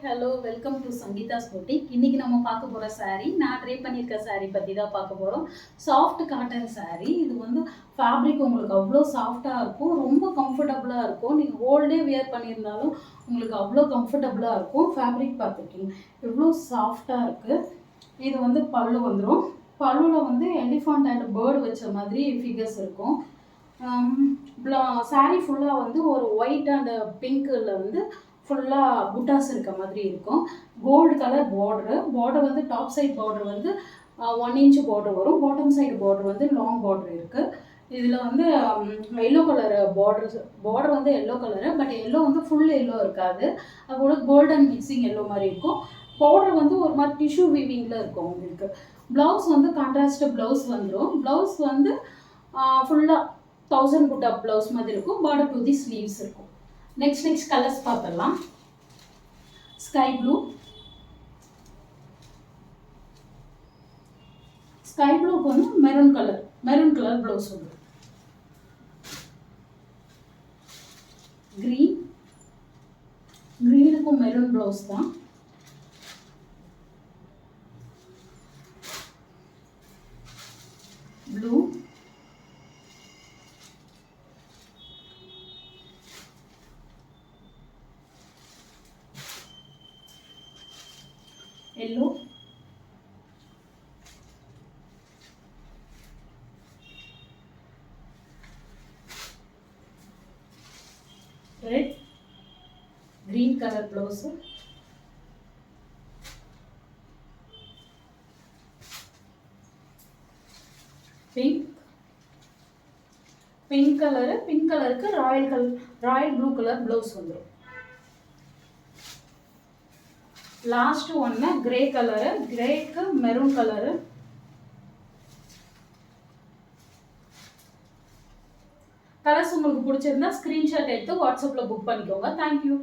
Hello welcome to Sangeetha's boutique. இன்னைக்கு நம்ம பார்க்க போகிற saree நான் ட்ரை பண்ணியிருக்க saree பற்றி தான் பார்க்க போகிறோம். Soft cotton saree. இது வந்து ஃபேப்ரிக் உங்களுக்கு அவ்வளோ சாஃப்டாக இருக்கும், ரொம்ப கம்ஃபர்டபுளாக இருக்கும். நீங்கள் ஹோல் டே வியர் பண்ணியிருந்தாலும் உங்களுக்கு அவ்வளோ கம்ஃபர்டபுளாக இருக்கும். ஃபேப்ரிக் பார்த்துருக்கீங்க எவ்வளோ சாஃப்டாக இருக்குது. இது வந்து பல்லு வந்துடும். பல்லுவில் வந்து எலிஃபண்ட் அண்ட் பேர்டு வச்ச மாதிரி ஃபிகர்ஸ் இருக்கும். saree ஃபுல்லாக வந்து ஒரு ஒயிட் அண்ட் பிங்க்கில் வந்து ஃபுல்லாக புட்டாஸ் இருக்க மாதிரி இருக்கும். கோல்டு கலர் பார்டர் வந்து டாப் சைட் பார்டர் வந்து 1 inch பார்டர் வரும். பாட்டம் சைடு பார்டர் வந்து லாங் பார்டர் இருக்குது. இதில் வந்து எல்லோ கலர் பார்டர் வந்து எல்லோ கலரு, பட் எல்லோ வந்து ஃபுல் எல்லோ இருக்காது. அதோட கோல்டன் மிக்சிங் எல்லோ மாதிரி இருக்கும். பார்டர் வந்து ஒரு மாதிரி டிஷ்யூ வீவிங்கில் இருக்கும் உங்களுக்கு. ப்ளவுஸ் வந்து கான்ட்ராஸ்ட் ப்ளவுஸ் வந்துடும். ப்ளவுஸ் வந்து ஃபுல்லாக 1000 புட்டா ப்ளவுஸ் மாதிரி இருக்கும். பார்டர் டு தி ஸ்லீவ்ஸ் இருக்கும். நெக்ஸ்ட் கலர்ஸ் பார்த்துடலாம். ஸ்கை ப்ளூக்கு வந்து மெரூன் கலர் ப்ளவுஸ் வந்து க்ரீனுக்கும் மெரூன் ப்ளவுஸ் தான். Blue, yellow, red, green color blouse, pink கலருக்கு ராயல் ப்ளூ கலர் ப்ளவுஸ் வந்துடும். லாஸ்ட் ஒன்று கிரேக்கு மெரூன் கலரு. கலர்ஸ் உங்களுக்கு பிடிச்சிருந்தா ஸ்க்ரீன்ஷாட் எடுத்து வாட்ஸ்அப்பில் புக் பண்ணிக்கோங்க. தேங்க்யூ.